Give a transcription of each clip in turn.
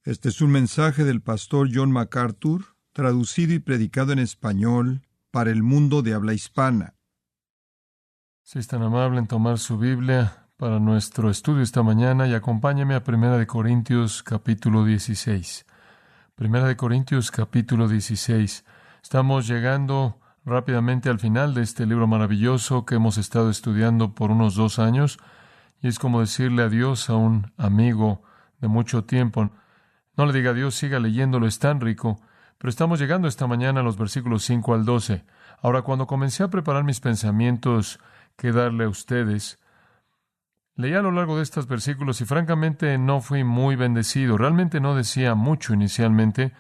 Este es un mensaje del pastor John MacArthur, traducido y predicado en español para el mundo de habla hispana. Si es tan amable en tomar su Biblia para nuestro estudio esta mañana y acompáñeme a 1 Corintios capítulo 16. 1 Corintios capítulo 16. Estamos llegando rápidamente al final de este libro maravilloso que hemos estado estudiando por unos 2 años, y es como decirle adiós a un amigo de mucho tiempo. No le diga adiós, siga leyéndolo, es tan rico. Pero estamos llegando esta mañana a los versículos 5 al 12. Ahora, cuando comencé a preparar mis pensamientos que darle a ustedes, leí a lo largo de estos versículos y francamente no fui muy bendecido. Realmente no decía mucho inicialmente.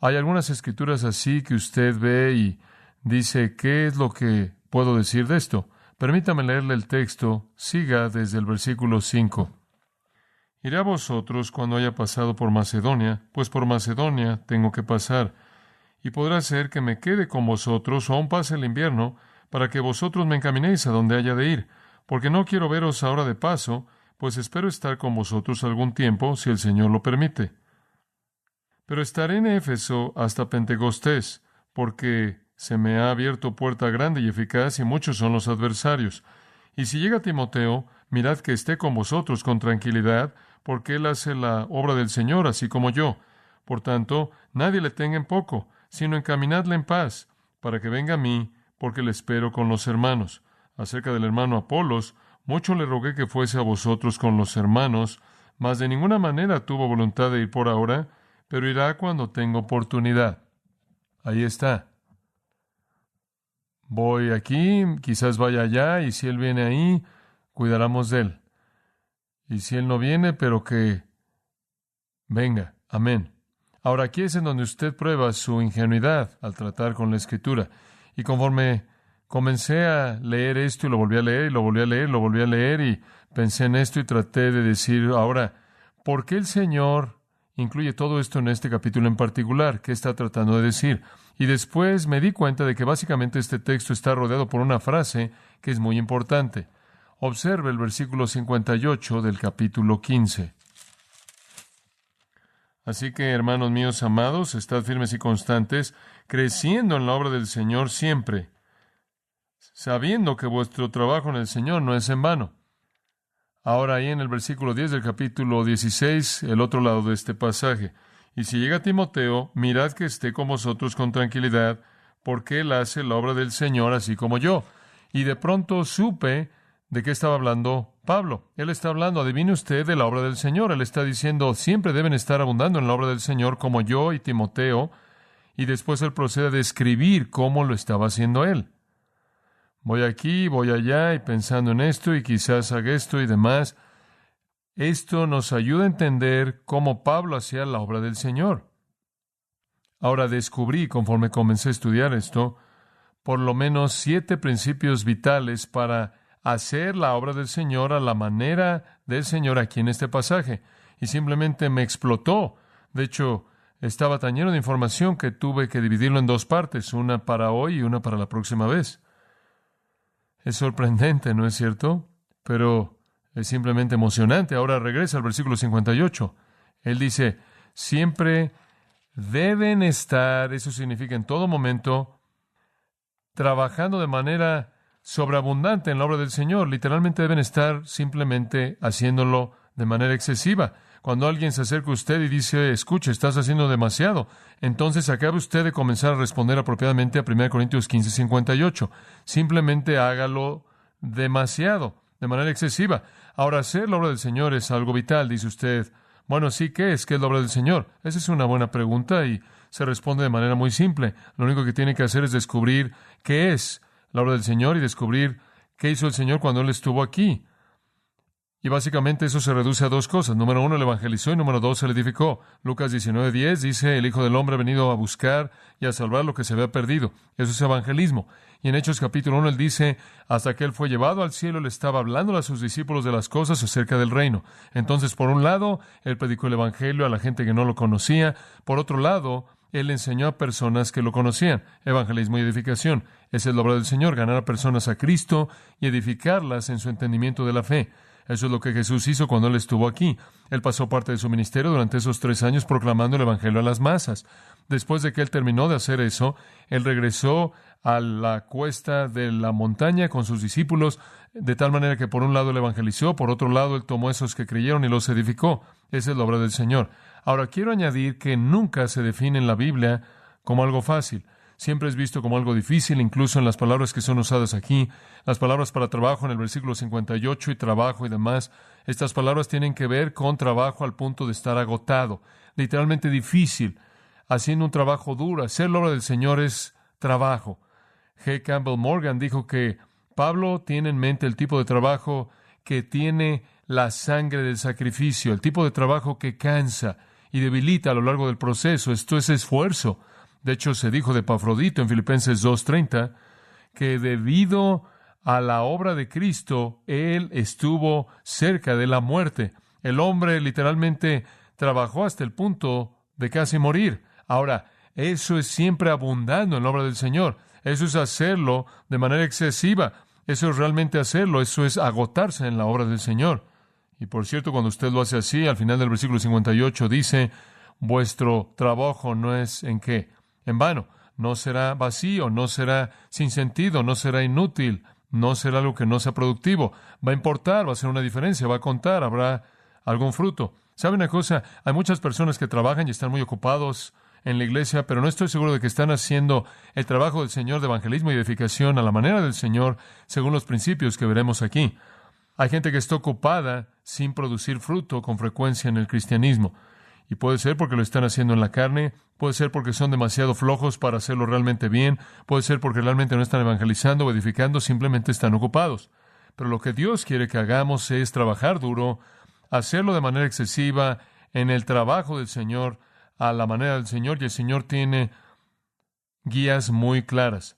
Hay algunas escrituras así que usted ve y dice, ¿qué es lo que puedo decir de esto? Permítame leerle el texto. Siga desde el versículo 5. Iré a vosotros cuando haya pasado por Macedonia, pues por Macedonia tengo que pasar, y podrá ser que me quede con vosotros o aún pase el invierno, para que vosotros me encaminéis a donde haya de ir, porque no quiero veros ahora de paso, pues espero estar con vosotros algún tiempo, si el Señor lo permite. Pero estaré en Éfeso hasta Pentecostés, porque se me ha abierto puerta grande y eficaz, y muchos son los adversarios. Y si llega Timoteo, mirad que esté con vosotros con tranquilidad, porque él hace la obra del Señor, así como yo. Por tanto, nadie le tenga en poco, sino encaminadle en paz, para que venga a mí, porque le espero con los hermanos. Acerca del hermano Apolos, mucho le rogué que fuese a vosotros con los hermanos, mas de ninguna manera tuvo voluntad de ir por ahora, pero irá cuando tenga oportunidad. Ahí está. Voy aquí, quizás vaya allá, y si él viene ahí, cuidaremos de él. Y si él no viene, pero que venga. Amén. Ahora, aquí es en donde usted prueba su ingenuidad al tratar con la Escritura. Y conforme comencé a leer esto, y lo volví a leer, y lo volví a leer, lo volví a leer, y pensé en esto y traté de decir, ahora, ¿por qué el Señor incluye todo esto en este capítulo en particular? ¿Qué está tratando de decir? Y después me di cuenta de que básicamente este texto está rodeado por una frase que es muy importante. Observe el versículo 58 del capítulo 15. Así que, hermanos míos amados, estad firmes y constantes, creciendo en la obra del Señor siempre, sabiendo que vuestro trabajo en el Señor no es en vano. Ahora ahí en el versículo 10 del capítulo 16, el otro lado de este pasaje. Y si llega Timoteo, mirad que esté con vosotros con tranquilidad, porque él hace la obra del Señor así como yo. Y de pronto supe de qué estaba hablando Pablo. Él está hablando, adivine usted, de la obra del Señor. Él está diciendo, siempre deben estar abundando en la obra del Señor como yo y Timoteo. Y después él procede a describir cómo lo estaba haciendo él. Voy aquí, voy allá, y pensando en esto, y quizás haga esto y demás. Esto nos ayuda a entender cómo Pablo hacía la obra del Señor. Ahora descubrí, conforme comencé a estudiar esto, por lo menos 7 principios vitales para hacer la obra del Señor a la manera del Señor aquí en este pasaje. Y simplemente me explotó. De hecho, estaba tan lleno de información que tuve que dividirlo en 2 partes, una para hoy y una para la próxima vez. Es sorprendente, ¿no es cierto? Pero es simplemente emocionante. Ahora regresa al versículo 58. Él dice, siempre deben estar, eso significa en todo momento, trabajando de manera sobreabundante en la obra del Señor. Literalmente deben estar simplemente haciéndolo de manera excesiva. Cuando alguien se acerca a usted y dice, escuche, estás haciendo demasiado, entonces acabe usted de comenzar a responder apropiadamente a 1 Corintios 15:58. Simplemente hágalo demasiado, de manera excesiva. Ahora, hacer la obra del Señor es algo vital, dice usted. Bueno, sí, ¿qué es? ¿Qué es la obra del Señor? Esa es una buena pregunta y se responde de manera muy simple. Lo único que tiene que hacer es descubrir qué es la obra del Señor y descubrir qué hizo el Señor cuando Él estuvo aquí. Y básicamente eso se reduce a 2 cosas. Número 1, Él evangelizó, y número 2, Él edificó. Lucas 19:10 dice, el Hijo del Hombre ha venido a buscar y a salvar lo que se había perdido. Eso es evangelismo. Y en Hechos capítulo 1, Él dice, hasta que Él fue llevado al cielo, Él estaba hablando a sus discípulos de las cosas acerca del reino. Entonces, por un lado, Él predicó el evangelio a la gente que no lo conocía. Por otro lado, Él enseñó a personas que lo conocían. Evangelismo y edificación. Esa es la obra del Señor, ganar a personas a Cristo y edificarlas en su entendimiento de la fe. Eso es lo que Jesús hizo cuando Él estuvo aquí. Él pasó parte de su ministerio durante esos 3 años proclamando el Evangelio a las masas. Después de que Él terminó de hacer eso, Él regresó a la cuesta de la montaña con sus discípulos, de tal manera que por un lado Él evangelizó, por otro lado Él tomó a esos que creyeron y los edificó. Esa es la obra del Señor. Ahora, quiero añadir que nunca se define en la Biblia como algo fácil. Siempre es visto como algo difícil, incluso en las palabras que son usadas aquí. Las palabras para trabajo en el versículo 58 y trabajo y demás. Estas palabras tienen que ver con trabajo al punto de estar agotado. Literalmente difícil. Haciendo un trabajo duro. Hacer la obra del Señor es trabajo. G. Campbell Morgan dijo que Pablo tiene en mente el tipo de trabajo que tiene la sangre del sacrificio, el tipo de trabajo que cansa y debilita a lo largo del proceso. Esto es esfuerzo. De hecho, se dijo de Epafrodito en Filipenses 2:30 que debido a la obra de Cristo, él estuvo cerca de la muerte. El hombre literalmente trabajó hasta el punto de casi morir. Ahora, eso es siempre abundando en la obra del Señor. Eso es hacerlo de manera excesiva. Eso es realmente hacerlo. Eso es agotarse en la obra del Señor. Y por cierto, cuando usted lo hace así, al final del versículo 58 dice, vuestro trabajo no es ¿en qué? En vano. No será vacío, no será sin sentido, no será inútil, no será algo que no sea productivo. Va a importar, va a hacer una diferencia, va a contar, habrá algún fruto. ¿Sabe una cosa? Hay muchas personas que trabajan y están muy ocupados en la iglesia, pero no estoy seguro de que están haciendo el trabajo del Señor de evangelismo y edificación a la manera del Señor, según los principios que veremos aquí. Hay gente que está ocupada sin producir fruto con frecuencia en el cristianismo. Y puede ser porque lo están haciendo en la carne, puede ser porque son demasiado flojos para hacerlo realmente bien, puede ser porque realmente no están evangelizando o edificando, simplemente están ocupados. Pero lo que Dios quiere que hagamos es trabajar duro, hacerlo de manera excesiva, en el trabajo del Señor, a la manera del Señor, y el Señor tiene guías muy claras,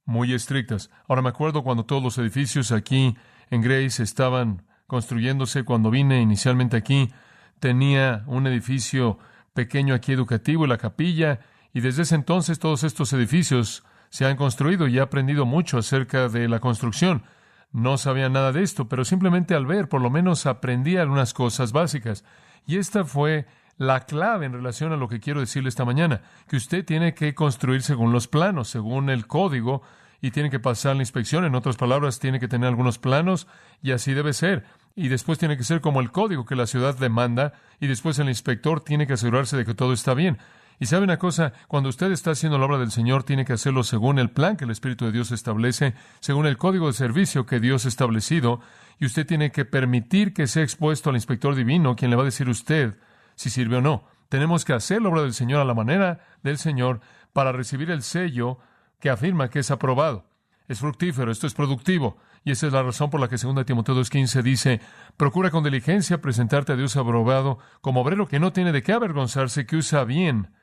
muy estrictas. Ahora me acuerdo cuando todos los edificios aquí en Grace estaban construyéndose, cuando vine inicialmente aquí, tenía un edificio pequeño aquí educativo y la capilla, y desde ese entonces todos estos edificios se han construido y he aprendido mucho acerca de la construcción. No sabía nada de esto, pero simplemente al ver, por lo menos aprendí algunas cosas básicas. Y esta fue la clave en relación a lo que quiero decirle esta mañana, que usted tiene que construir según los planos, según el código, y tiene que pasar la inspección. En otras palabras, tiene que tener algunos planos, y así debe ser. Y después tiene que ser como el código que la ciudad demanda, y después el inspector tiene que asegurarse de que todo está bien. Y sabe una cosa, cuando usted está haciendo la obra del Señor, tiene que hacerlo según el plan que el Espíritu de Dios establece, según el código de servicio que Dios ha establecido, y usted tiene que permitir que sea expuesto al inspector divino, quien le va a decir a usted si sirve o no. Tenemos que hacer la obra del Señor a la manera del Señor para recibir el sello que afirma que es aprobado. Es fructífero, esto es productivo. Y esa es la razón por la que 2 Timoteo 2:15 dice, procura con diligencia presentarte a Dios aprobado como obrero que no tiene de qué avergonzarse, que usa bien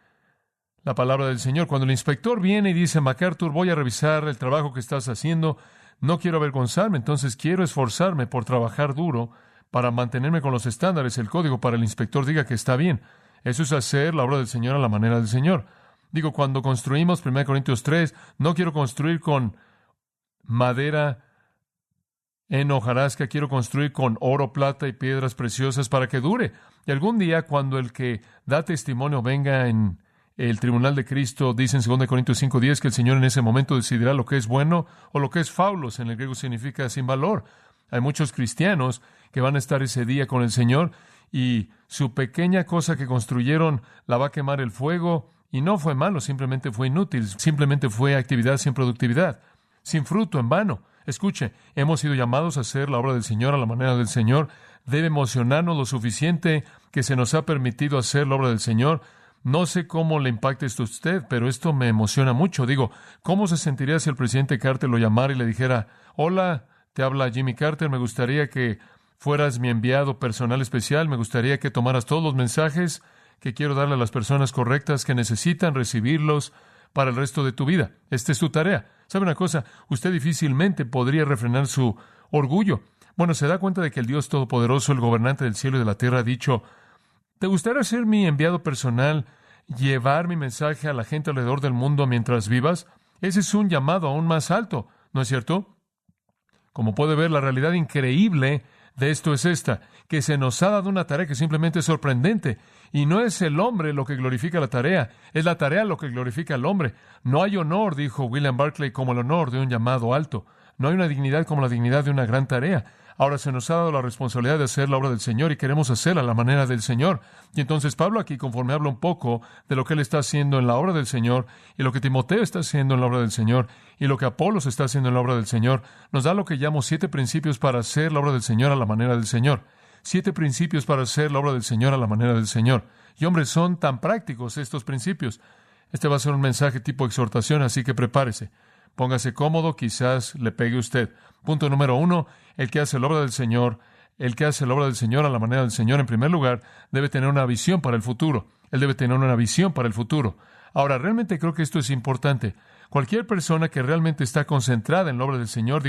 la palabra del Señor. Cuando el inspector viene y dice, MacArthur, voy a revisar el trabajo que estás haciendo, no quiero avergonzarme, entonces quiero esforzarme por trabajar duro para mantenerme con los estándares, el código, para el inspector diga que está bien. Eso es hacer la obra del Señor a la manera del Señor. Digo, cuando construimos 1 Corintios 3, no quiero construir con madera en hojarasca, quiero construir con oro, plata y piedras preciosas para que dure. Y algún día, cuando el que da testimonio venga en el tribunal de Cristo, dice en 2 Corintios 5:10 que el Señor en ese momento decidirá lo que es bueno o lo que es faulos. En el griego significa sin valor. Hay muchos cristianos que van a estar ese día con el Señor y su pequeña cosa que construyeron la va a quemar el fuego. Y no fue malo, simplemente fue inútil, simplemente fue actividad sin productividad, sin fruto, en vano. Escuche, hemos sido llamados a hacer la obra del Señor a la manera del Señor. Debe emocionarnos lo suficiente que se nos ha permitido hacer la obra del Señor. No sé cómo le impacta esto a usted, pero esto me emociona mucho. Digo, ¿cómo se sentiría si el presidente Carter lo llamara y le dijera, hola, te habla Jimmy Carter, me gustaría que fueras mi enviado personal especial, me gustaría que tomaras todos los mensajes que quiero darle a las personas correctas que necesitan recibirlos para el resto de tu vida. Esta es tu tarea. ¿Sabe una cosa? Usted difícilmente podría refrenar su orgullo. Bueno, se da cuenta de que el Dios Todopoderoso, el gobernante del cielo y de la tierra, ha dicho, ¿te gustaría ser mi enviado personal, llevar mi mensaje a la gente alrededor del mundo mientras vivas? Ese es un llamado aún más alto, ¿no es cierto? Como puede ver, la realidad increíble de esto es esta, que se nos ha dado una tarea que simplemente es sorprendente. Y no es el hombre lo que glorifica la tarea, es la tarea lo que glorifica al hombre. No hay honor, dijo William Barclay, como el honor de un llamado alto. No hay una dignidad como la dignidad de una gran tarea. Ahora se nos ha dado la responsabilidad de hacer la obra del Señor y queremos hacerla a la manera del Señor. Y entonces Pablo aquí, conforme habla un poco de lo que él está haciendo en la obra del Señor y lo que Timoteo está haciendo en la obra del Señor y lo que Apolos está haciendo en la obra del Señor, nos da lo que llamo 7 principios para hacer la obra del Señor a la manera del Señor. 7 principios para hacer la obra del Señor a la manera del Señor. Y hombres, son tan prácticos estos principios. Este va a ser un mensaje tipo exhortación, así que prepárese. Póngase cómodo, quizás le pegue usted. Punto número 1, el que hace la obra del Señor a la manera del Señor, en primer lugar, debe tener una visión para el futuro. Él debe tener una visión para el futuro. Ahora, realmente creo que esto es importante. Cualquier persona que realmente está concentrada en la obra del Señor,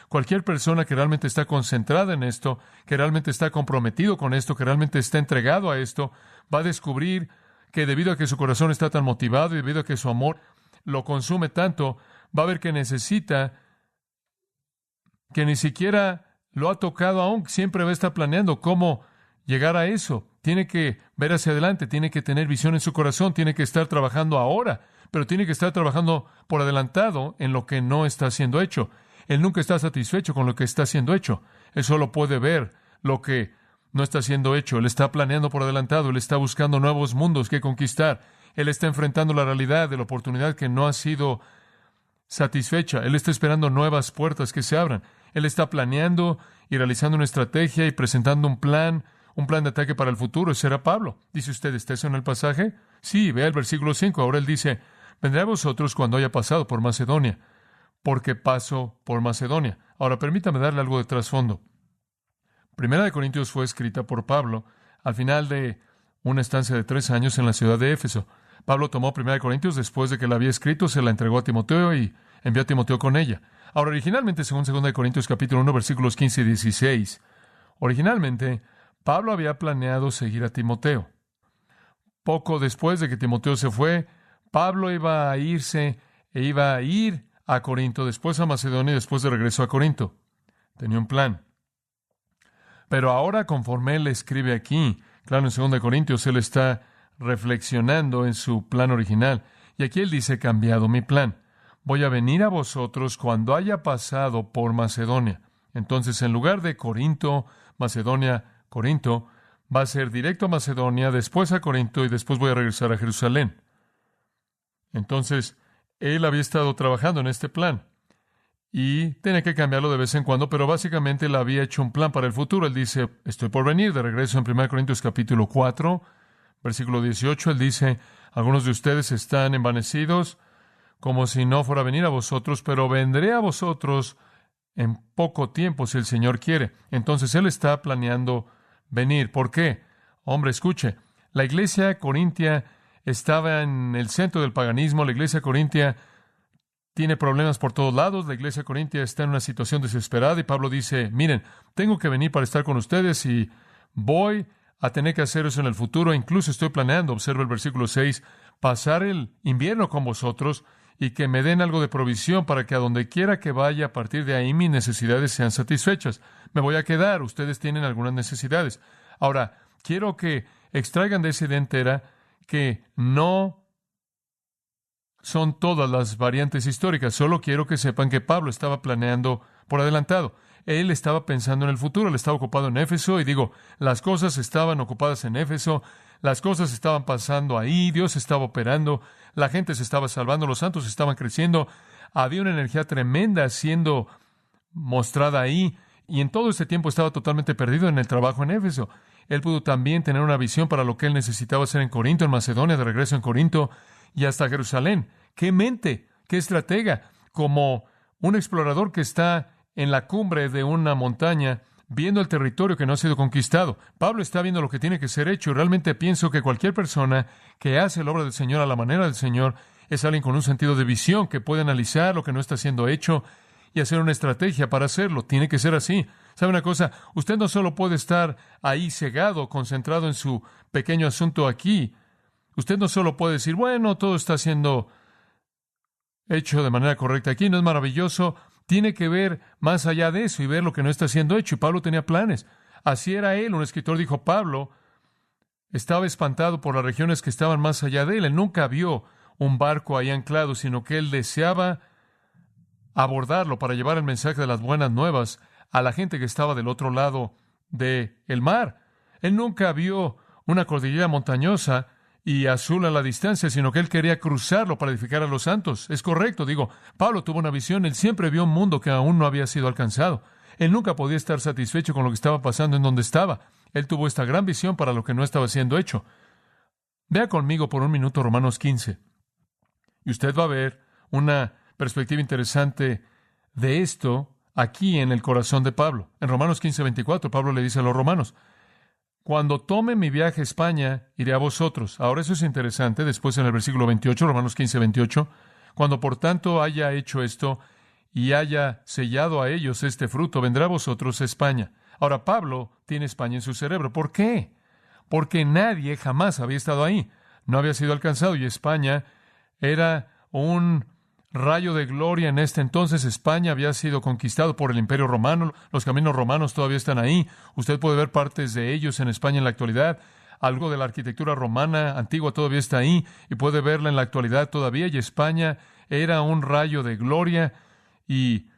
cualquier persona que realmente está concentrada en esto, que realmente está comprometido con esto, que realmente está entregado a esto, va a descubrir que debido a que su corazón está tan motivado y debido a que su amor lo consume tanto, va a ver que necesita, que ni siquiera lo ha tocado aún, siempre va a estar planeando cómo llegar a eso. Tiene que ver hacia adelante, tiene que tener visión en su corazón, tiene que estar trabajando ahora, pero tiene que estar trabajando por adelantado en lo que no está siendo hecho. Él nunca está satisfecho con lo que está siendo hecho. Él solo puede ver lo que no está siendo hecho. Él está planeando por adelantado, él está buscando nuevos mundos que conquistar. Él está enfrentando la realidad de la oportunidad que no ha sido satisfecha. Él está esperando nuevas puertas que se abran. Él está planeando y realizando una estrategia y presentando un plan de ataque para el futuro. Ese era Pablo. ¿Dice usted, está eso en el pasaje? Sí, vea el versículo 5. Ahora él dice, vendré a vosotros cuando haya pasado por Macedonia, porque paso por Macedonia. Ahora, permítame darle algo de trasfondo. Primera de Corintios fue escrita por Pablo al final de una estancia de 3 años en la ciudad de Éfeso. Pablo tomó Primera de Corintios después de que la había escrito, se la entregó a Timoteo y envió a Timoteo con ella. Ahora, originalmente, según 2 de Corintios capítulo 1, versículos 15 y 16, originalmente, Pablo había planeado seguir a Timoteo. Poco después de que Timoteo se fue, Pablo iba a irse e iba a ir a Corinto, después a Macedonia y después de regreso a Corinto. Tenía un plan. Pero ahora, conforme él escribe aquí, claro, en 2 de Corintios, él está reflexionando en su plan original. Y aquí él dice, he cambiado mi plan. Voy a venir a vosotros cuando haya pasado por Macedonia. Entonces, en lugar de Corinto, Macedonia, Corinto, va a ser directo a Macedonia, después a Corinto y después voy a regresar a Jerusalén. Entonces, él había estado trabajando en este plan y tenía que cambiarlo de vez en cuando, pero básicamente él había hecho un plan para el futuro. Él dice, estoy por venir, de regreso en 1 Corintios capítulo 4, versículo 18, él dice, algunos de ustedes están envanecidos como si no fuera a venir a vosotros, pero vendré a vosotros en poco tiempo si el Señor quiere. Entonces él está planeando venir. ¿Por qué? Hombre, escuche, la iglesia corintia estaba en el centro del paganismo, la iglesia corintia tiene problemas por todos lados, la iglesia corintia está en una situación desesperada y Pablo dice, miren, tengo que venir para estar con ustedes y voy a tener que hacer eso en el futuro, incluso estoy planeando, observa el versículo 6, pasar el invierno con vosotros y que me den algo de provisión para que a donde quiera que vaya, a partir de ahí mis necesidades sean satisfechas. Me voy a quedar, ustedes tienen algunas necesidades. Ahora, quiero que extraigan de esa idea entera que no son todas las variantes históricas. Solo quiero que sepan que Pablo estaba planeando por adelantado. Él estaba pensando en el futuro, él estaba ocupado en Éfeso, y las cosas estaban ocupadas en Éfeso, las cosas estaban pasando ahí, Dios estaba operando, la gente se estaba salvando, los santos estaban creciendo, había una energía tremenda siendo mostrada ahí, y en todo ese tiempo estaba totalmente perdido en el trabajo en Éfeso. Él pudo también tener una visión para lo que él necesitaba hacer en Corinto, en Macedonia, de regreso en Corinto, y hasta Jerusalén. ¡Qué mente! ¡Qué estratega! Como un explorador que está en la cumbre de una montaña, viendo el territorio que no ha sido conquistado. Pablo está viendo lo que tiene que ser hecho, y realmente pienso que cualquier persona que hace la obra del Señor a la manera del Señor es alguien con un sentido de visión, que puede analizar lo que no está siendo hecho y hacer una estrategia para hacerlo. Tiene que ser así. ¿Sabe una cosa? Usted no solo puede estar ahí cegado, concentrado en su pequeño asunto aquí. Usted no solo puede decir, bueno, todo está siendo hecho de manera correcta aquí, ¿no es maravilloso? Tiene que ver más allá de eso y ver lo que no está siendo hecho. Y Pablo tenía planes. Así era él. Un escritor dijo, Pablo estaba espantado por las regiones que estaban más allá de él. Él nunca vio un barco ahí anclado, sino que él deseaba abordarlo para llevar el mensaje de las buenas nuevas a la gente que estaba del otro lado del mar. Él nunca vio una cordillera montañosa y azul a la distancia, sino que él quería cruzarlo para edificar a los santos. Es correcto, digo, Pablo tuvo una visión, él siempre vio un mundo que aún no había sido alcanzado. Él nunca podía estar satisfecho con lo que estaba pasando en donde estaba. Él tuvo esta gran visión para lo que no estaba siendo hecho. Vea conmigo por un minuto Romanos 15. Y usted va a ver una perspectiva interesante de esto aquí en el corazón de Pablo. En Romanos 15:24, Pablo le dice a los romanos, cuando tome mi viaje a España, iré a vosotros. Ahora eso es interesante. Después en el versículo 28, Romanos 15:28, cuando por tanto haya hecho esto y haya sellado a ellos este fruto, vendrá a vosotros a España. Ahora Pablo tiene España en su cerebro. ¿Por qué? Porque nadie jamás había estado ahí. No había sido alcanzado y España era un rayo de gloria en este entonces. España había sido conquistado por el Imperio Romano. Los caminos romanos todavía están ahí. Usted puede ver partes de ellos en España en la actualidad. Algo de la arquitectura romana antigua todavía está ahí y puede verla en la actualidad todavía. Y España era un rayo de gloria y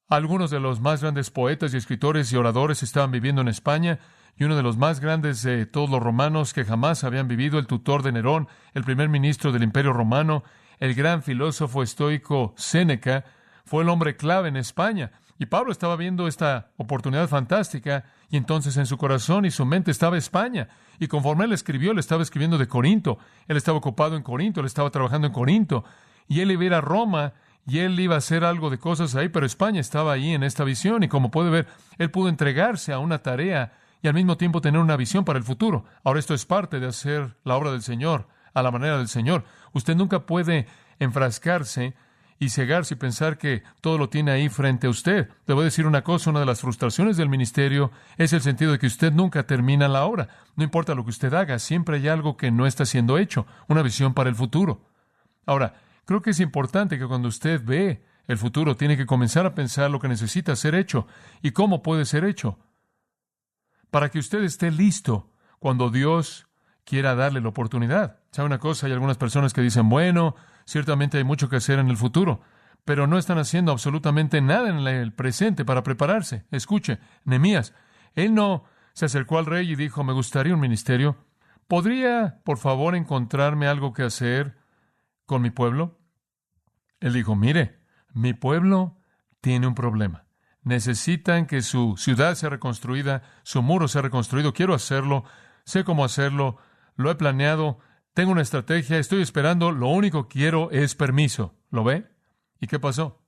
algunos de los más grandes poetas y escritores y oradores estaban viviendo en España. Y uno de los más grandes de todos los romanos que jamás habían vivido, el tutor de Nerón, el primer ministro del Imperio Romano, el gran filósofo estoico Séneca, fue el hombre clave en España. Y Pablo estaba viendo esta oportunidad fantástica, y entonces en su corazón y su mente estaba España. Y conforme él escribió, él estaba escribiendo de Corinto. Él estaba ocupado en Corinto, él estaba trabajando en Corinto. Y él iba a ir a Roma, y él iba a hacer algo de cosas ahí, pero España estaba ahí en esta visión. Y como puede ver, él pudo entregarse a una tarea y al mismo tiempo tener una visión para el futuro. Ahora esto es parte de hacer la obra del Señor a la manera del Señor. Usted nunca puede enfrascarse y cegarse y pensar que todo lo tiene ahí frente a usted. Le voy a decir una cosa, una de las frustraciones del ministerio es el sentido de que usted nunca termina la obra. No importa lo que usted haga, siempre hay algo que no está siendo hecho, una visión para el futuro. Ahora, creo que es importante que cuando usted ve el futuro, tiene que comenzar a pensar lo que necesita ser hecho y cómo puede ser hecho, para que usted esté listo cuando Dios quiera darle la oportunidad. ¿Sabe una cosa? Hay algunas personas que dicen, bueno, ciertamente hay mucho que hacer en el futuro, pero no están haciendo absolutamente nada en el presente para prepararse. Escuche, Nehemías, él no se acercó al rey y dijo, me gustaría un ministerio. ¿Podría, por favor, encontrarme algo que hacer con mi pueblo? Él dijo, mire, mi pueblo tiene un problema. Necesitan que su ciudad sea reconstruida, su muro sea reconstruido. Quiero hacerlo, sé cómo hacerlo, lo he planeado, tengo una estrategia, estoy esperando, lo único que quiero es permiso. ¿Lo ve? ¿Y qué pasó?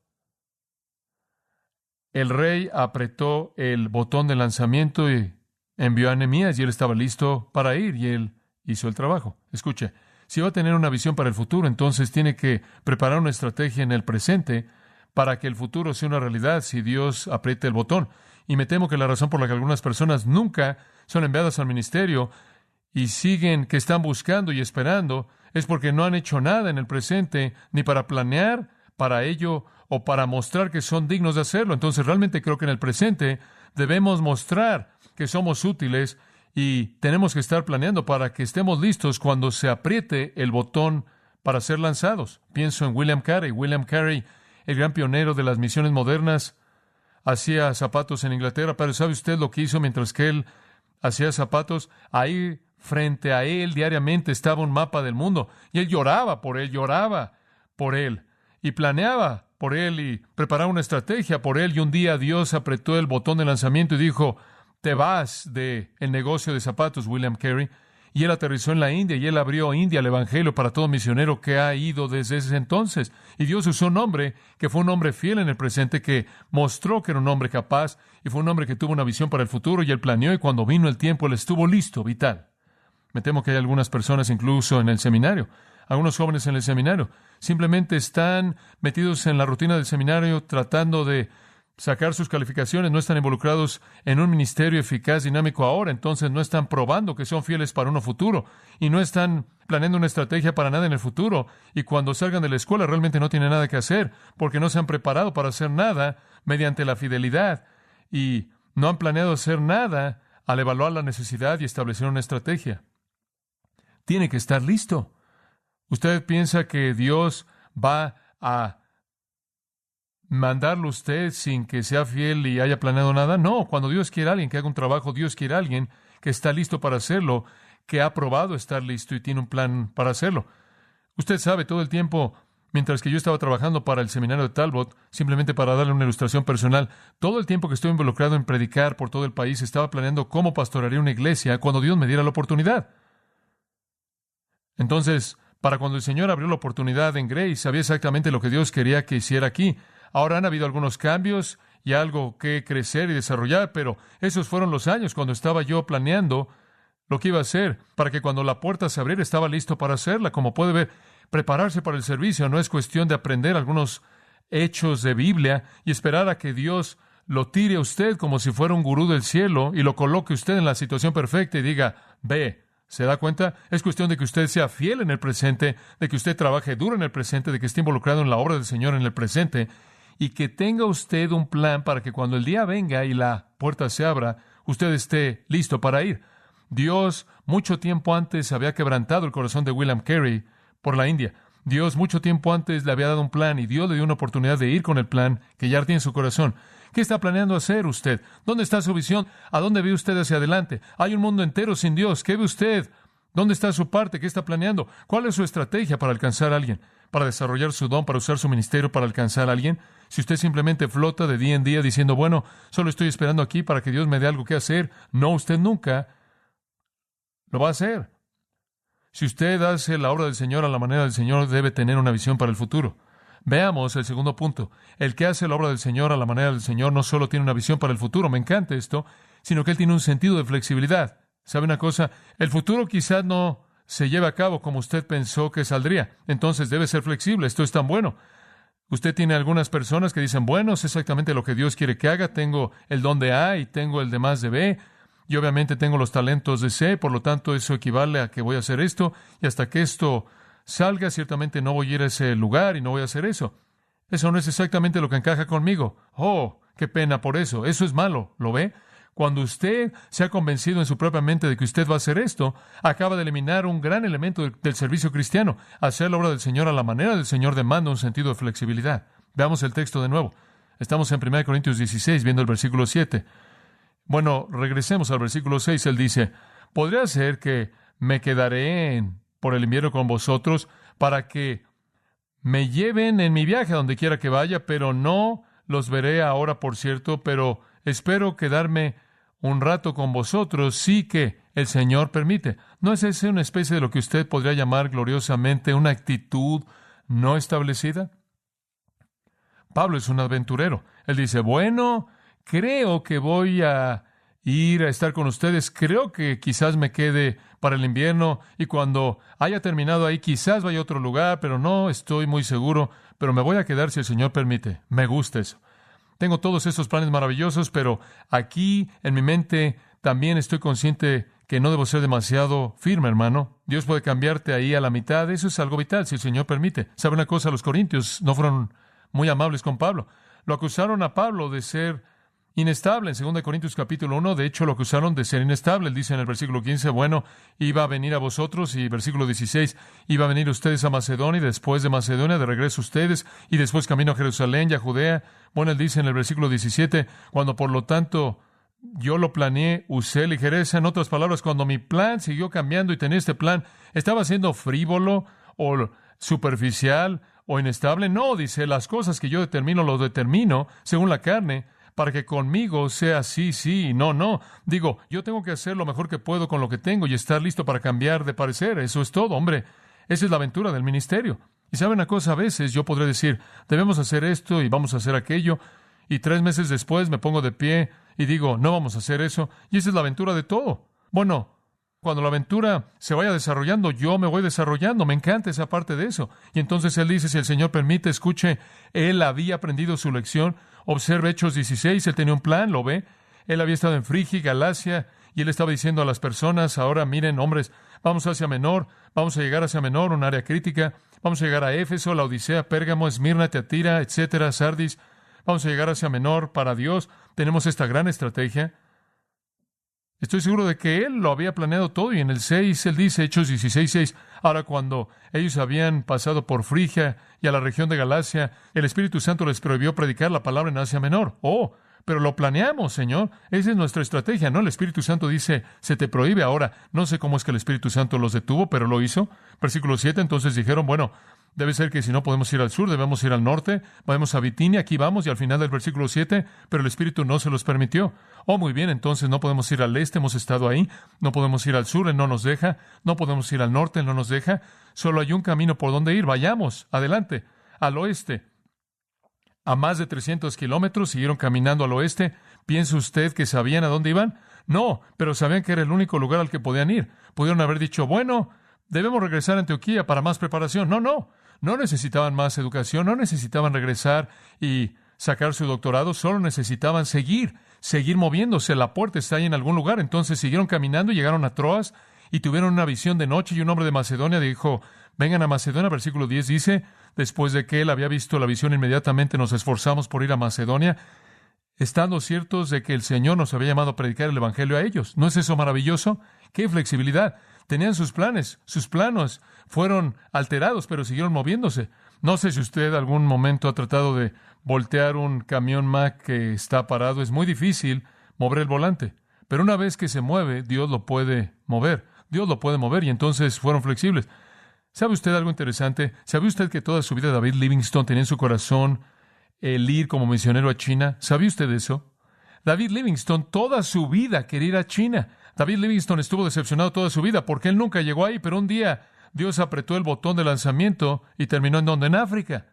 El rey apretó el botón de lanzamiento y envió a Nehemías y él estaba listo para ir y él hizo el trabajo. Escuche, si va a tener una visión para el futuro, entonces tiene que preparar una estrategia en el presente para que el futuro sea una realidad si Dios aprieta el botón. Y me temo que la razón por la que algunas personas nunca son enviadas al ministerio y siguen que están buscando y esperando es porque no han hecho nada en el presente, ni para planear para ello o para mostrar que son dignos de hacerlo. Entonces realmente creo que en el presente debemos mostrar que somos útiles y tenemos que estar planeando para que estemos listos cuando se apriete el botón para ser lanzados. Pienso en William Carey. William Carey, el gran pionero de las misiones modernas, hacía zapatos en Inglaterra, pero ¿sabe usted lo que hizo mientras que él hacía zapatos? Ahí frente a él diariamente estaba un mapa del mundo y él lloraba por él y planeaba por él y preparaba una estrategia por él, y un día Dios apretó el botón de lanzamiento y dijo, te vas del negocio de zapatos, William Carey. Y él aterrizó en la India y él abrió India al Evangelio para todo misionero que ha ido desde ese entonces. Y Dios usó un hombre que fue un hombre fiel en el presente, que mostró que era un hombre capaz y fue un hombre que tuvo una visión para el futuro y él planeó, y cuando vino el tiempo él estuvo listo, vital. Me temo que hay algunas personas incluso en el seminario, algunos jóvenes en el seminario, simplemente están metidos en la rutina del seminario tratando de sacar sus calificaciones, no están involucrados en un ministerio eficaz, dinámico ahora, entonces no están probando que son fieles para uno futuro y no están planeando una estrategia para nada en el futuro, y cuando salgan de la escuela realmente no tienen nada que hacer porque no se han preparado para hacer nada mediante la fidelidad y no han planeado hacer nada al evaluar la necesidad y establecer una estrategia. Tiene que estar listo. ¿Usted piensa que Dios va a mandarlo usted sin que sea fiel y haya planeado nada? No, cuando Dios quiere a alguien que haga un trabajo, Dios quiere a alguien que está listo para hacerlo, que ha probado estar listo y tiene un plan para hacerlo. Usted sabe, todo el tiempo, mientras que yo estaba trabajando para el seminario de Talbot, simplemente para darle una ilustración personal, todo el tiempo que estuve involucrado en predicar por todo el país, estaba planeando cómo pastorearía una iglesia cuando Dios me diera la oportunidad. Entonces, para cuando el Señor abrió la oportunidad en Grace, sabía exactamente lo que Dios quería que hiciera aquí. Ahora han habido algunos cambios y algo que crecer y desarrollar, pero esos fueron los años cuando estaba yo planeando lo que iba a hacer, para que cuando la puerta se abriera estaba listo para hacerla. Como puede ver, prepararse para el servicio no es cuestión de aprender algunos hechos de Biblia y esperar a que Dios lo tire a usted como si fuera un gurú del cielo y lo coloque usted en la situación perfecta y diga, ve. ¿Se da cuenta? Es cuestión de que usted sea fiel en el presente, de que usted trabaje duro en el presente, de que esté involucrado en la obra del Señor en el presente, y que tenga usted un plan para que cuando el día venga y la puerta se abra, usted esté listo para ir. Dios mucho tiempo antes había quebrantado el corazón de William Carey por la India. Dios mucho tiempo antes le había dado un plan y Dios le dio una oportunidad de ir con el plan que ya ardía en su corazón. ¿Qué está planeando hacer usted? ¿Dónde está su visión? ¿A dónde ve usted hacia adelante? Hay un mundo entero sin Dios. ¿Qué ve usted? ¿Dónde está su parte? ¿Qué está planeando? ¿Cuál es su estrategia para alcanzar a alguien? ¿Para desarrollar su don? ¿Para usar su ministerio para alcanzar a alguien? Si usted simplemente flota de día en día diciendo, bueno, solo estoy esperando aquí para que Dios me dé algo que hacer, no, usted nunca lo va a hacer. Si usted hace la obra del Señor a la manera del Señor, debe tener una visión para el futuro. Veamos el segundo punto. El que hace la obra del Señor a la manera del Señor no solo tiene una visión para el futuro, me encanta esto, sino que él tiene un sentido de flexibilidad. ¿Sabe una cosa? El futuro quizás no se lleve a cabo como usted pensó que saldría. Entonces debe ser flexible. Esto es tan bueno. Usted tiene algunas personas que dicen, bueno, es exactamente lo que Dios quiere que haga. Tengo el don de A y tengo el de más de B. Y obviamente tengo los talentos de C. Por lo tanto, eso equivale a que voy a hacer esto. Y hasta que esto salga, ciertamente no voy a ir a ese lugar y no voy a hacer eso. Eso no es exactamente lo que encaja conmigo. Oh, qué pena por eso. Eso es malo. ¿Lo ve? Cuando usted se ha convencido en su propia mente de que usted va a hacer esto, acaba de eliminar un gran elemento del servicio cristiano. Hacer la obra del Señor a la manera del Señor demanda un sentido de flexibilidad. Veamos el texto de nuevo. Estamos en 1 Corintios 16, viendo el versículo 7. Bueno, regresemos al versículo 6. Él dice, podría ser que me quedaré por el invierno con vosotros para que me lleven en mi viaje a donde quiera que vaya, pero no los veré ahora, por cierto, pero espero quedarme un rato con vosotros, sí que el Señor permite. ¿No es esa una especie de lo que usted podría llamar gloriosamente una actitud no establecida? Pablo es un aventurero. Él dice, bueno, creo que voy a ir a estar con ustedes. Creo que quizás me quede para el invierno y cuando haya terminado ahí quizás vaya a otro lugar, pero no estoy muy seguro, pero me voy a quedar si el Señor permite. Me gusta eso. Tengo todos estos planes maravillosos, pero aquí en mi mente también estoy consciente que no debo ser demasiado firme, hermano. Dios puede cambiarte ahí a la mitad. Eso es algo vital, si el Señor permite. ¿Sabe una cosa? Los corintios no fueron muy amables con Pablo. Lo acusaron a Pablo de ser inestable. En 2 Corintios capítulo 1, de hecho, lo acusaron de ser inestable. Él dice en el versículo 15, bueno, iba a venir a vosotros, y versículo 16, iba a venir ustedes a Macedonia, y después de Macedonia, de regreso ustedes, y después camino a Jerusalén y a Judea. Bueno, él dice en el versículo 17, cuando por lo tanto yo lo planeé, usé ligereza. En otras palabras, cuando mi plan siguió cambiando y tenía este plan, ¿estaba siendo frívolo o superficial o inestable? No, dice, las cosas que yo determino, lo determino según la carne, para que conmigo sea sí, sí, no, no. Digo, yo tengo que hacer lo mejor que puedo con lo que tengo y estar listo para cambiar de parecer. Eso es todo, hombre. Esa es la aventura del ministerio. Y sabe una cosa, a veces yo podré decir, debemos hacer esto y vamos a hacer aquello, y 3 meses después me pongo de pie y digo, no vamos a hacer eso, y esa es la aventura de todo. Bueno, Cuando la aventura se vaya desarrollando, yo me voy desarrollando. Me encanta esa parte de eso. Y entonces él dice, si el Señor permite, escuche, él había aprendido su lección. Observe Hechos 16, él tenía un plan, ¿lo ve? Él había estado en Frigia, Galacia, y él estaba diciendo a las personas, ahora miren, hombres, vamos hacia Menor, vamos a llegar hacia Menor, un área crítica, vamos a llegar a Éfeso, la Odisea, Pérgamo, Esmirna, Teatira, etcétera, Sardis, vamos a llegar hacia Menor para Dios. Tenemos esta gran estrategia. Estoy seguro de que él lo había planeado todo, y en el 6, él dice, Hechos 16:6, ahora cuando ellos habían pasado por Frigia y a la región de Galacia, el Espíritu Santo les prohibió predicar la palabra en Asia Menor. Oh, pero lo planeamos, Señor. Esa es nuestra estrategia, ¿no? El Espíritu Santo dice, se te prohíbe ahora. No sé cómo es que el Espíritu Santo los detuvo, pero lo hizo. Versículo 7, entonces dijeron, bueno, debe ser que si no podemos ir al sur, debemos ir al norte, vamos a Bitinia, aquí vamos, y al final del versículo 7, pero el Espíritu no se los permitió. Oh, muy bien, entonces no podemos ir al este, hemos estado ahí, no podemos ir al sur, Él no nos deja, no podemos ir al norte, Él no nos deja, solo hay un camino por donde ir, vayamos, adelante, al oeste. A más de 300 kilómetros siguieron caminando al oeste. ¿Piensa usted que sabían a dónde iban? No, pero sabían que era el único lugar al que podían ir. Pudieron haber dicho, bueno, debemos regresar a Antioquía para más preparación. No necesitaban más educación, no necesitaban regresar y sacar su doctorado, solo necesitaban seguir moviéndose. La puerta está ahí en algún lugar. Entonces siguieron caminando y llegaron a Troas y tuvieron una visión de noche, y un hombre de Macedonia dijo, vengan a Macedonia. Versículo 10 dice, después de que él había visto la visión, inmediatamente nos esforzamos por ir a Macedonia, estando ciertos de que el Señor nos había llamado a predicar el Evangelio a ellos. ¿No es eso maravilloso? ¡Qué flexibilidad! Tenían sus planes, sus planos fueron alterados, pero siguieron moviéndose. No sé si usted algún momento ha tratado de voltear un camión Mack que está parado. Es muy difícil mover el volante, pero una vez que se mueve, Dios lo puede mover. Dios lo puede mover, y entonces fueron flexibles. ¿Sabe usted algo interesante? ¿Sabe usted que toda su vida David Livingstone tenía en su corazón el ir como misionero a China? ¿Sabía usted eso? David Livingstone toda su vida quería ir a China. David Livingstone estuvo decepcionado toda su vida porque él nunca llegó ahí, pero un día Dios apretó el botón de lanzamiento y terminó en donde, en África.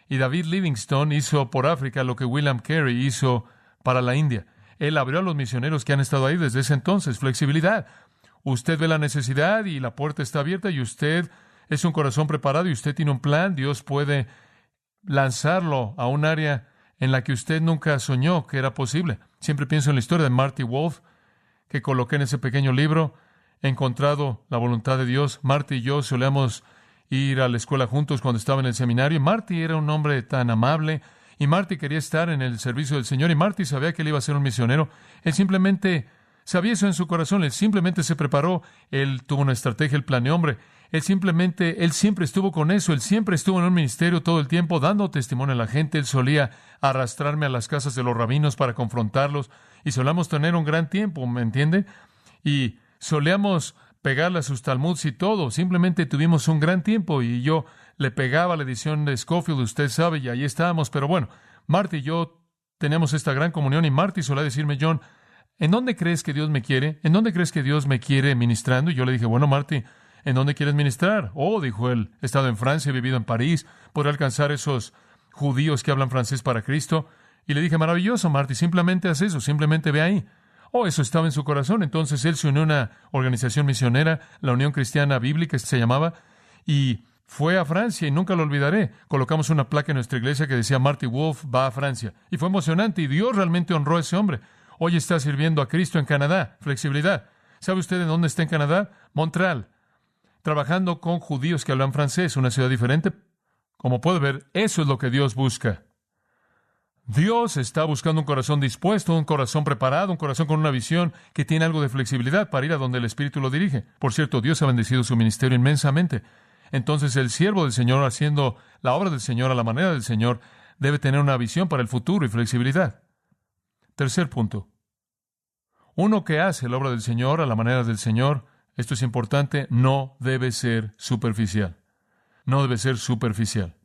Y David Livingstone hizo por África lo que William Carey hizo para la India. Él abrió a los misioneros que han estado ahí desde ese entonces. Flexibilidad. Usted ve la necesidad y la puerta está abierta, y usted es un corazón preparado y usted tiene un plan. Dios puede lanzarlo a un área en la que usted nunca soñó que era posible. Siempre pienso en la historia de Marty Wolf, que coloqué en ese pequeño libro, Encontrado la voluntad de Dios. Marty y yo solíamos ir a la escuela juntos cuando estaba en el seminario, y Marty era un hombre tan amable, y Marty quería estar en el servicio del Señor, y Marty sabía que él iba a ser un misionero. Él simplemente sabía eso en su corazón, él simplemente se preparó, él tuvo una estrategia, él planeó, hombre. Él siempre estuvo con eso, él siempre estuvo en un ministerio todo el tiempo, dando testimonio a la gente. Él solía arrastrarme a las casas de los rabinos para confrontarlos, y solíamos tener un gran tiempo, ¿me entiende? Y solíamos pegarle a sus talmuds y todo. Simplemente tuvimos un gran tiempo, y yo le pegaba la edición de Scofield, usted sabe, y ahí estábamos. Pero bueno, Marty y yo teníamos esta gran comunión, y Marty solía decirme, John, ¿en dónde crees que Dios me quiere? ¿En dónde crees que Dios me quiere ministrando? Y yo le dije, bueno, Marty, ¿en dónde quieres ministrar? Oh, dijo él, he estado en Francia, he vivido en París, podré alcanzar esos judíos que hablan francés para Cristo. Y le dije, maravilloso, Marty, simplemente haz eso, simplemente ve ahí. Oh, eso estaba en su corazón. Entonces él se unió a una organización misionera, la Unión Cristiana Bíblica se llamaba, y fue a Francia, y nunca lo olvidaré. Colocamos una placa en nuestra iglesia que decía, Marty Wolf va a Francia. Y fue emocionante, y Dios realmente honró a ese hombre. Hoy está sirviendo a Cristo en Canadá. Flexibilidad. ¿Sabe usted en dónde está en Canadá? Montreal. Trabajando con judíos que hablan francés, una ciudad diferente. Como puede ver, eso es lo que Dios busca. Dios está buscando un corazón dispuesto, un corazón preparado, un corazón con una visión que tiene algo de flexibilidad para ir a donde el Espíritu lo dirige. Por cierto, Dios ha bendecido su ministerio inmensamente. Entonces, el siervo del Señor, haciendo la obra del Señor a la manera del Señor, debe tener una visión para el futuro y flexibilidad. Tercer punto. Uno que hace la obra del Señor a la manera del Señor, esto es importante, no debe ser superficial. No debe ser superficial.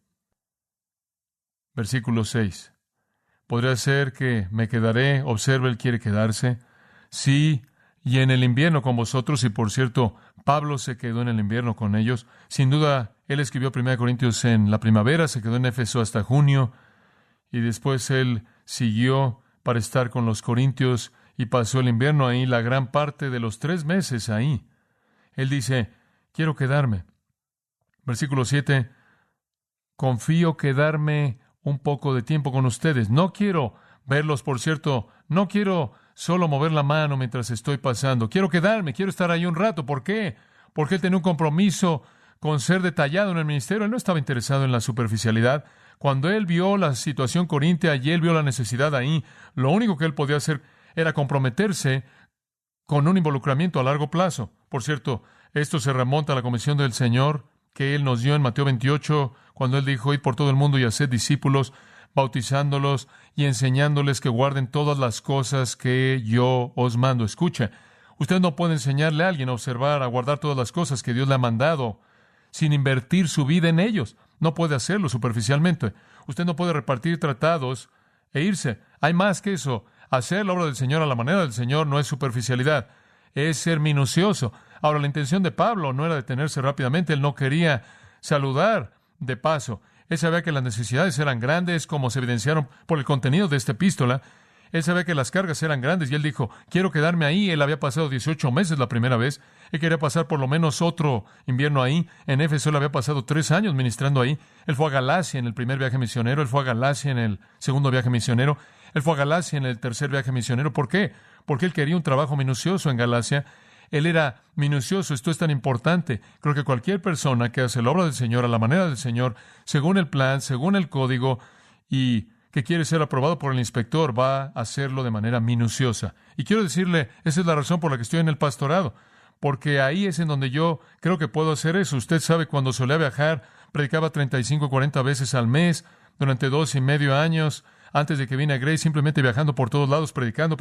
Versículo 6. Podría ser que me quedaré, observe, él quiere quedarse. Sí, y en el invierno con vosotros, y por cierto, Pablo se quedó en el invierno con ellos. Sin duda, él escribió 1 Corintios en la primavera, se quedó en Éfeso hasta junio, y después él siguió para estar con los corintios, y pasó el invierno ahí, la gran parte de los 3 meses ahí. Él dice, quiero quedarme. Versículo 7, confío quedarme un poco de tiempo con ustedes. No quiero verlos, por cierto, no quiero solo mover la mano mientras estoy pasando. Quiero quedarme, quiero estar ahí un rato. ¿Por qué? Porque él tenía un compromiso con ser detallado en el ministerio. Él no estaba interesado en la superficialidad. Cuando él vio la situación corintia y él vio la necesidad ahí, lo único que él podía hacer era comprometerse con un involucramiento a largo plazo. Por cierto, esto se remonta a la comisión del Señor que Él nos dio en Mateo 28, cuando Él dijo, id por todo el mundo y haced discípulos, bautizándolos y enseñándoles que guarden todas las cosas que yo os mando. Escucha, usted no puede enseñarle a alguien a observar, a guardar todas las cosas que Dios le ha mandado sin invertir su vida en ellos. No puede hacerlo superficialmente. Usted no puede repartir tratados e irse. Hay más que eso. Hacer la obra del Señor a la manera del Señor no es superficialidad, es ser minucioso. Ahora, la intención de Pablo no era detenerse rápidamente. Él no quería saludar de paso. Él sabía que las necesidades eran grandes, como se evidenciaron por el contenido de esta epístola. Él sabía que las cargas eran grandes y él dijo, quiero quedarme ahí. Él había pasado 18 meses la primera vez. Él quería pasar por lo menos otro invierno ahí. En Éfeso él había pasado 3 años ministrando ahí. Él fue a Galacia en el primer viaje misionero. Él fue a Galacia en el segundo viaje misionero. Él fue a Galacia en el tercer viaje misionero. ¿Por qué? Porque él quería un trabajo minucioso en Galacia. Él era minucioso. Esto es tan importante. Creo que cualquier persona que hace la obra del Señor a la manera del Señor, según el plan, según el código, y que quiere ser aprobado por el inspector, va a hacerlo de manera minuciosa. Y quiero decirle, esa es la razón por la que estoy en el pastorado, porque ahí es en donde yo creo que puedo hacer eso. Usted sabe, cuando solía viajar, predicaba 35 o 40 veces al mes, durante 2.5 años, antes de que vine a Grace, simplemente viajando por todos lados, predicando,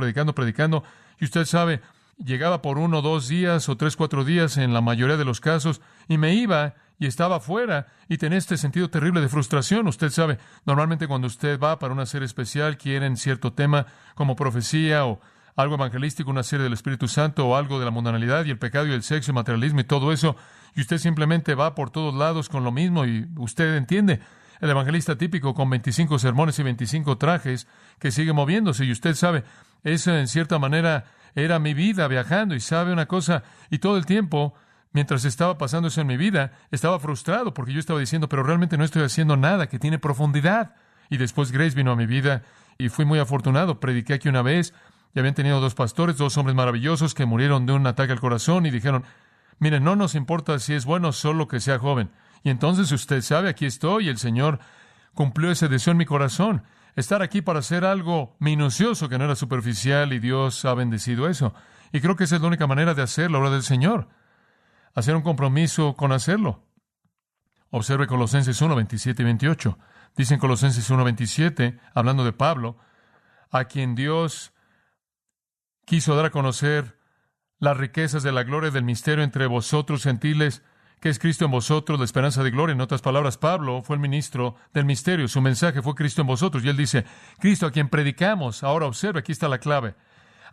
y usted sabe, llegaba por 1 o 2 días, o 3 o 4 días en la mayoría de los casos, y me iba y estaba afuera, y tenía este sentido terrible de frustración. Usted sabe, normalmente cuando usted va para una serie especial, quieren cierto tema como profecía o algo evangelístico, una serie del Espíritu Santo o algo de la mundanalidad y el pecado y el sexo y materialismo y todo eso, y usted simplemente va por todos lados con lo mismo, y usted entiende, el evangelista típico con 25 sermones y 25 trajes que sigue moviéndose, y usted sabe, eso en cierta manera era mi vida viajando. Y sabe una cosa, y todo el tiempo, mientras estaba pasando eso en mi vida, estaba frustrado porque yo estaba diciendo, pero realmente no estoy haciendo nada que tiene profundidad. Y después Grace vino a mi vida y fui muy afortunado. Prediqué aquí una vez y habían tenido 2 pastores, 2 hombres maravillosos que murieron de un ataque al corazón y dijeron, miren, no nos importa si es bueno, solo que sea joven. Y entonces usted sabe, aquí estoy, y el Señor cumplió ese deseo en mi corazón. Estar aquí para hacer algo minucioso que no era superficial, y Dios ha bendecido eso. Y creo que esa es la única manera de hacer la obra del Señor. Hacer un compromiso con hacerlo. Observe Colosenses 1, 27 y 28. Dice en Colosenses 1, 27, hablando de Pablo, a quien Dios quiso dar a conocer las riquezas de la gloria del misterio entre vosotros gentiles, que es Cristo en vosotros, la esperanza de gloria. En otras palabras, Pablo fue el ministro del misterio. Su mensaje fue Cristo en vosotros. Y él dice, Cristo a quien predicamos. Ahora observe, aquí está la clave.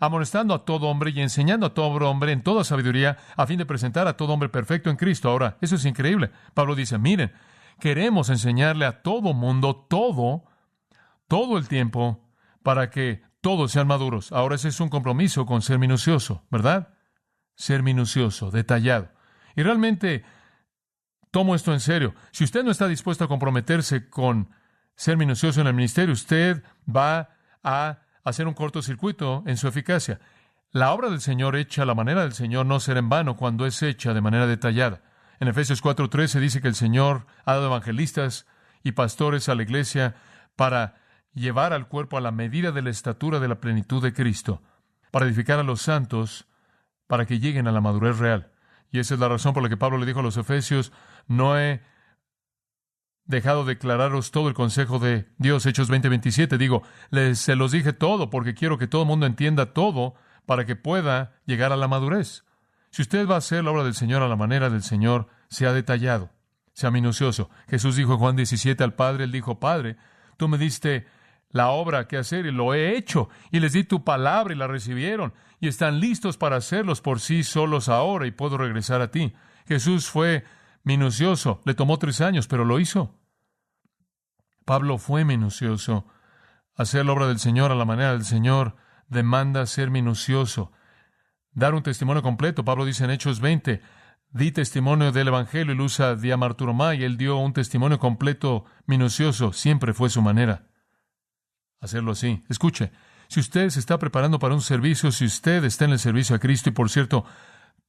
Amonestando a todo hombre y enseñando a todo hombre en toda sabiduría, a fin de presentar a todo hombre perfecto en Cristo. Ahora, eso es increíble. Pablo dice, miren, queremos enseñarle a todo mundo todo el tiempo, para que todos sean maduros. Ahora, ese es un compromiso con ser minucioso, ¿verdad? Ser minucioso, detallado. Y realmente tomo esto en serio. Si usted no está dispuesto a comprometerse con ser minucioso en el ministerio, usted va a hacer un cortocircuito en su eficacia. La obra del Señor hecha a la manera del Señor no será en vano cuando es hecha de manera detallada. En Efesios 4:13 dice que el Señor ha dado evangelistas y pastores a la iglesia para llevar al cuerpo a la medida de la estatura de la plenitud de Cristo, para edificar a los santos, para que lleguen a la madurez real. Y esa es la razón por la que Pablo le dijo a los Efesios, no he dejado de declararos todo el consejo de Dios. Hechos 20:27, digo, se los dije todo porque quiero que todo el mundo entienda todo para que pueda llegar a la madurez. Si usted va a hacer la obra del Señor a la manera del Señor, sea detallado, sea minucioso. Jesús dijo en Juan 17 al Padre, él dijo, Padre, tú me diste la obra que hacer y lo he hecho, y les di tu palabra y la recibieron, y están listos para hacerlos por sí solos ahora, y puedo regresar a ti. Jesús fue minucioso, le tomó 3 años, pero lo hizo. Pablo fue minucioso. Hacer la obra del Señor a la manera del Señor demanda ser minucioso, dar un testimonio completo. Pablo dice en Hechos 20, di testimonio del Evangelio y lo usa diamarturomai. Él dio un testimonio completo, minucioso. Siempre fue su manera hacerlo así. Escuche, si usted se está preparando para un servicio, si usted está en el servicio a Cristo, y por cierto,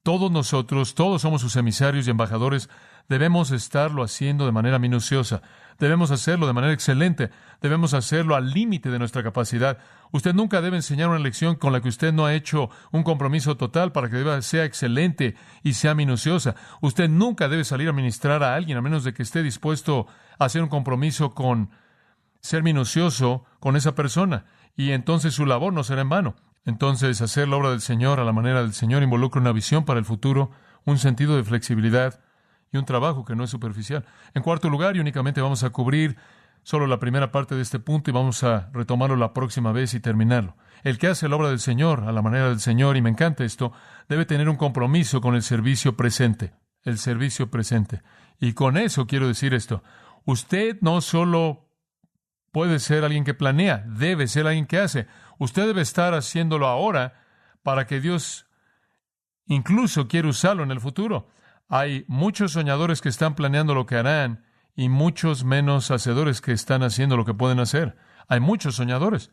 todos nosotros, todos somos sus emisarios y embajadores, debemos estarlo haciendo de manera minuciosa. Debemos hacerlo de manera excelente. Debemos hacerlo al límite de nuestra capacidad. Usted nunca debe enseñar una lección con la que usted no ha hecho un compromiso total para que sea excelente y sea minuciosa. Usted nunca debe salir a ministrar a alguien a menos de que esté dispuesto a hacer un compromiso con ser minucioso con esa persona. Y entonces su labor no será en vano. Entonces, hacer la obra del Señor a la manera del Señor involucra una visión para el futuro, un sentido de flexibilidad y un trabajo que no es superficial. En cuarto lugar, y únicamente vamos a cubrir solo la primera parte de este punto y vamos a retomarlo la próxima vez y terminarlo. El que hace la obra del Señor a la manera del Señor, y me encanta esto, debe tener un compromiso con el servicio presente. El servicio presente. Y con eso quiero decir esto. Usted no solo puede ser alguien que planea, debe ser alguien que hace. Usted debe estar haciéndolo ahora para que Dios incluso quiera usarlo en el futuro. Hay muchos soñadores que están planeando lo que harán y muchos menos hacedores que están haciendo lo que pueden hacer. Hay muchos soñadores.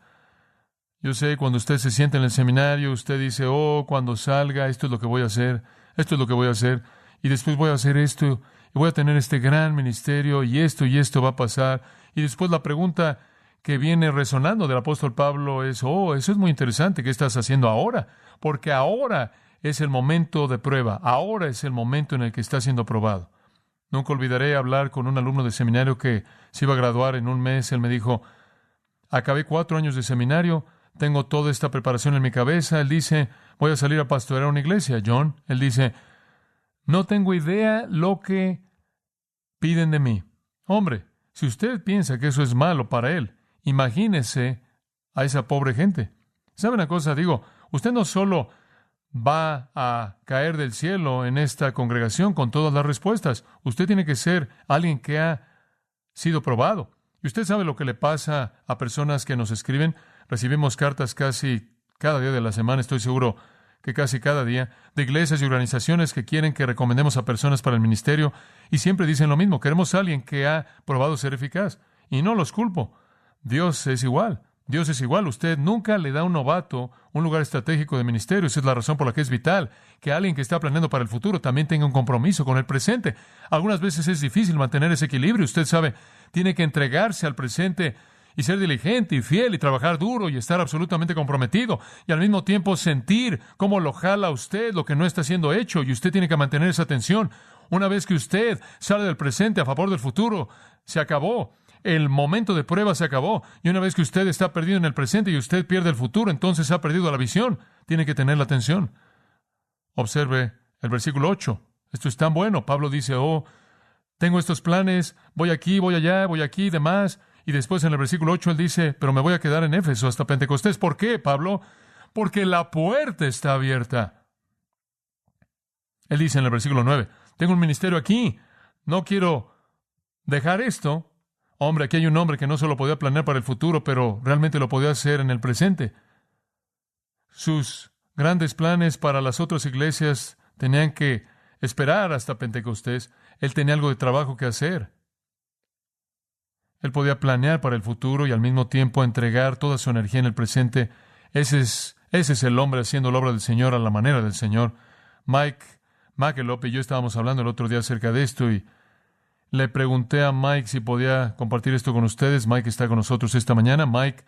Yo sé, cuando usted se sienta en el seminario, usted dice, cuando salga, esto es lo que voy a hacer, esto es lo que voy a hacer, y después voy a hacer esto, y voy a tener este gran ministerio, y esto va a pasar. Y después la pregunta que viene resonando del apóstol Pablo es, eso es muy interesante, ¿qué estás haciendo ahora? Porque ahora es el momento de prueba, ahora es el momento en el que está siendo probado. Nunca olvidaré hablar con un alumno de seminario que se iba a graduar en un mes. Él me dijo, acabé 4 años de seminario, tengo toda esta preparación en mi cabeza. Él dice, voy a salir a pastorear una iglesia, John. Él dice, no tengo idea lo que piden de mí. Hombre, si usted piensa que eso es malo para él, imagínese a esa pobre gente. ¿Sabe una cosa? Digo, usted no solo va a caer del cielo en esta congregación con todas las respuestas. Usted tiene que ser alguien que ha sido probado. Y usted sabe lo que le pasa a personas que nos escriben. Recibimos cartas casi cada día de la semana, estoy seguro que casi cada día, de iglesias y organizaciones que quieren que recomendemos a personas para el ministerio, y siempre dicen lo mismo, queremos a alguien que ha probado ser eficaz. Y no los culpo. Dios es igual. Dios es igual. Usted nunca le da a un novato un lugar estratégico de ministerio. Esa es la razón por la que es vital que alguien que está planeando para el futuro también tenga un compromiso con el presente. Algunas veces es difícil mantener ese equilibrio. Usted sabe, tiene que entregarse al presente y ser diligente y fiel y trabajar duro y estar absolutamente comprometido y al mismo tiempo sentir cómo lo jala a usted lo que no está siendo hecho, y usted tiene que mantener esa tensión. Una vez que usted sale del presente a favor del futuro, se acabó. El momento de prueba se acabó. Y una vez que usted está perdido en el presente y usted pierde el futuro, entonces ha perdido la visión. Tiene que tener la atención. Observe el versículo 8. Esto es tan bueno. Pablo dice, tengo estos planes, voy aquí, voy allá, voy aquí, demás. Y después en el versículo 8 él dice, pero me voy a quedar en Éfeso hasta Pentecostés. ¿Por qué, Pablo? Porque la puerta está abierta. Él dice en el versículo 9, tengo un ministerio aquí, no quiero dejar esto. Hombre, aquí hay un hombre que no solo podía planear para el futuro, pero realmente lo podía hacer en el presente. Sus grandes planes para las otras iglesias tenían que esperar hasta Pentecostés. Él tenía algo de trabajo que hacer. Él podía planear para el futuro y al mismo tiempo entregar toda su energía en el presente. Ese es el hombre haciendo la obra del Señor a la manera del Señor. Mike McElop y yo estábamos hablando el otro día acerca de esto y le pregunté a Mike si podía compartir esto con ustedes. Mike está con nosotros esta mañana. Mike,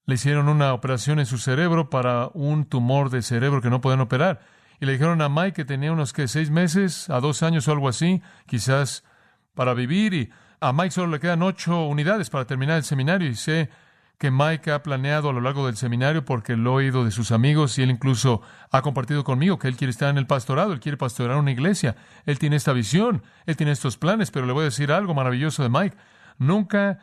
le hicieron una operación en su cerebro para un tumor de cerebro que no podían operar. Y le dijeron a Mike que tenía unos 6 meses a 2 años o algo así, quizás para vivir. Y a Mike solo le quedan 8 unidades para terminar el seminario. Y sé que Mike ha planeado a lo largo del seminario porque lo he oído de sus amigos y él incluso ha compartido conmigo que él quiere estar en el pastorado, él quiere pastorear una iglesia, él tiene esta visión, él tiene estos planes, pero le voy a decir algo maravilloso de Mike. Nunca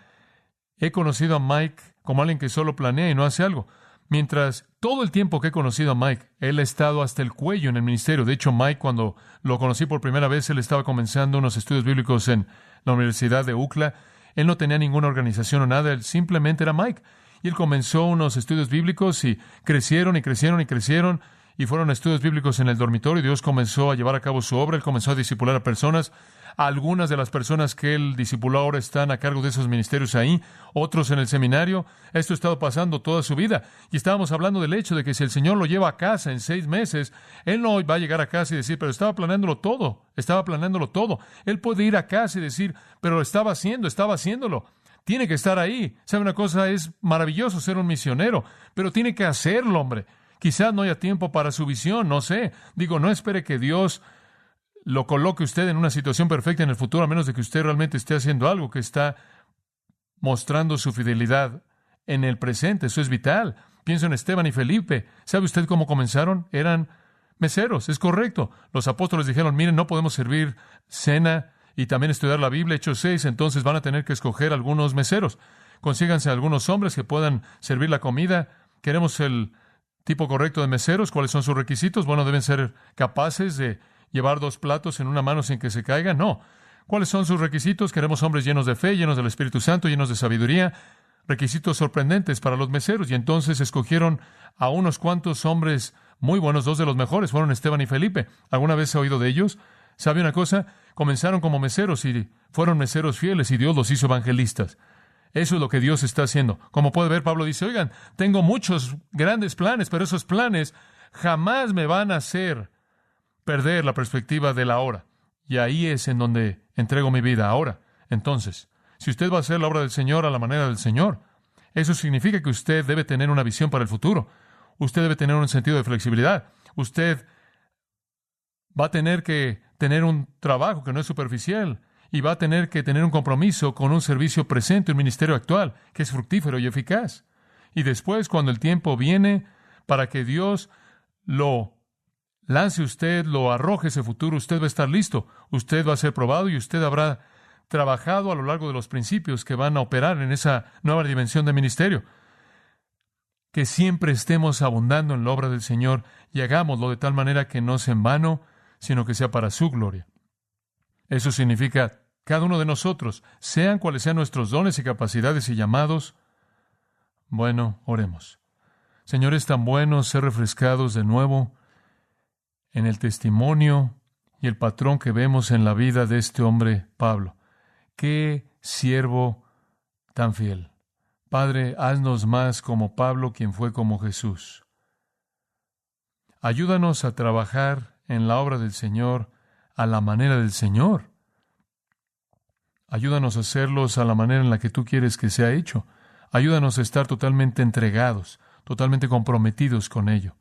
he conocido a Mike como alguien que solo planea y no hace algo. Mientras todo el tiempo que he conocido a Mike, él ha estado hasta el cuello en el ministerio. De hecho, Mike, cuando lo conocí por primera vez, él estaba comenzando unos estudios bíblicos en la Universidad de UCLA. Él no tenía ninguna organización o nada, él simplemente era Mike. Y él comenzó unos estudios bíblicos y crecieron y crecieron y crecieron. y fueron estudios bíblicos en el dormitorio. Dios comenzó a llevar a cabo su obra. Él comenzó a discipular a personas. Algunas de las personas que él discipuló ahora están a cargo de esos ministerios ahí, otros en el seminario. Esto ha estado pasando toda su vida. Y estábamos hablando del hecho de que si el Señor lo lleva a casa en 6 meses, él no va a llegar a casa y decir, pero estaba planeándolo todo. Él puede ir a casa y decir, pero lo estaba haciéndolo. Tiene que estar ahí. ¿Sabe una cosa? Es maravilloso ser un misionero, pero tiene que hacerlo, hombre. Quizás no haya tiempo para su visión, no sé. No espere que Dios lo coloque usted en una situación perfecta en el futuro, a menos de que usted realmente esté haciendo algo que está mostrando su fidelidad en el presente. Eso es vital. Pienso en Esteban y Felipe. ¿Sabe usted cómo comenzaron? Eran meseros, es correcto. Los apóstoles dijeron, miren, no podemos servir cena y también estudiar la Biblia, Hechos 6, entonces van a tener que escoger algunos meseros. Consíganse algunos hombres que puedan servir la comida. Queremos el tipo correcto de meseros. ¿Cuáles son sus requisitos? Bueno, deben ser capaces de llevar 2 platos en una mano sin que se caigan. No. ¿Cuáles son sus requisitos? Queremos hombres llenos de fe, llenos del Espíritu Santo, llenos de sabiduría. Requisitos sorprendentes para los meseros. Y entonces escogieron a unos cuantos hombres muy buenos. 2 de los mejores fueron Esteban y Felipe. ¿Alguna vez se ha oído de ellos? ¿Sabe una cosa? Comenzaron como meseros y fueron meseros fieles y Dios los hizo evangelistas. Eso es lo que Dios está haciendo. Como puede ver, Pablo dice, oigan, tengo muchos grandes planes, pero esos planes jamás me van a hacer perder la perspectiva de la hora. Y ahí es en donde entrego mi vida ahora. Entonces, si usted va a hacer la obra del Señor a la manera del Señor, eso significa que usted debe tener una visión para el futuro. Usted debe tener un sentido de flexibilidad. Usted va a tener que tener un trabajo que no es superficial y va a tener que tener un compromiso con un servicio presente, un ministerio actual, que es fructífero y eficaz. Y después, cuando el tiempo viene para que Dios lo lance usted, lo arroje ese futuro, usted va a estar listo, usted va a ser probado y usted habrá trabajado a lo largo de los principios que van a operar en esa nueva dimensión de ministerio. Que siempre estemos abundando en la obra del Señor y hagámoslo de tal manera que no sea en vano, sino que sea para su gloria. Eso significa cada uno de nosotros, sean cuales sean nuestros dones y capacidades y llamados. Bueno, oremos. Señor, es tan bueno ser refrescados de nuevo en el testimonio y el patrón que vemos en la vida de este hombre, Pablo. ¡Qué siervo tan fiel! Padre, haznos más como Pablo, quien fue como Jesús. Ayúdanos a trabajar en la obra del Señor a la manera del Señor. Ayúdanos a hacerlos a la manera en la que tú quieres que sea hecho. Ayúdanos a estar totalmente entregados, totalmente comprometidos con ello.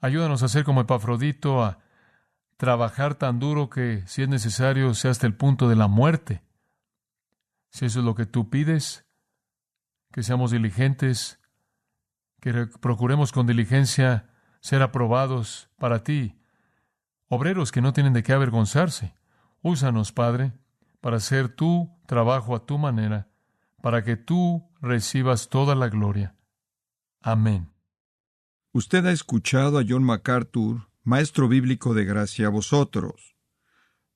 Ayúdanos a ser como Epafrodito, a trabajar tan duro que, si es necesario, sea hasta el punto de la muerte. Si eso es lo que tú pides, que seamos diligentes, que procuremos con diligencia ser aprobados para ti, obreros que no tienen de qué avergonzarse. Úsanos, Padre, para hacer tu trabajo a tu manera, para que tú recibas toda la gloria. Amén. Usted ha escuchado a John MacArthur, maestro bíblico de Gracia a Vosotros.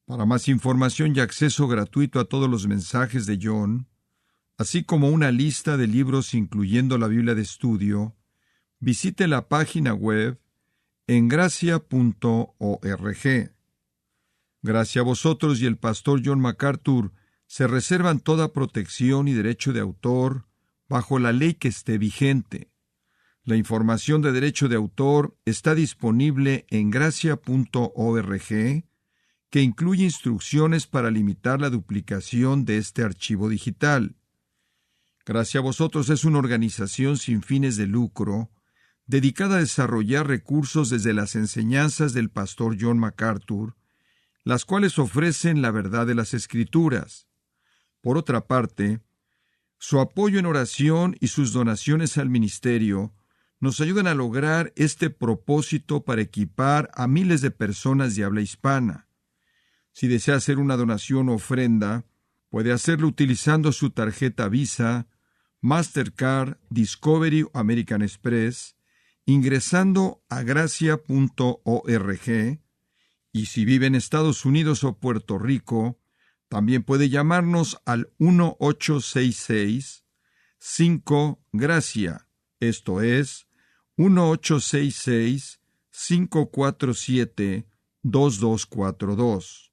Para más información y acceso gratuito a todos los mensajes de John, así como una lista de libros incluyendo la Biblia de estudio, visite la página web en gracia.org. Gracia a Vosotros y el pastor John MacArthur se reservan toda protección y derecho de autor bajo la ley que esté vigente. La información de derecho de autor está disponible en gracia.org, que incluye instrucciones para limitar la duplicación de este archivo digital. Gracia a Vosotros es una organización sin fines de lucro, dedicada a desarrollar recursos desde las enseñanzas del pastor John MacArthur, las cuales ofrecen la verdad de las Escrituras. Por otra parte, su apoyo en oración y sus donaciones al ministerio nos ayudan a lograr este propósito para equipar a miles de personas de habla hispana. Si desea hacer una donación o ofrenda, puede hacerlo utilizando su tarjeta Visa, Mastercard, Discovery o American Express, ingresando a gracia.org, y si vive en Estados Unidos o Puerto Rico, también puede llamarnos al 1-866-5-GRACIA, esto es, 1-866 547-2242.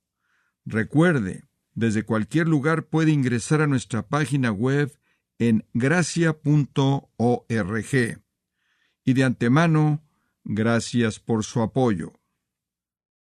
Recuerde, desde cualquier lugar puede ingresar a nuestra página web en gracia.org. Y de antemano, gracias por su apoyo.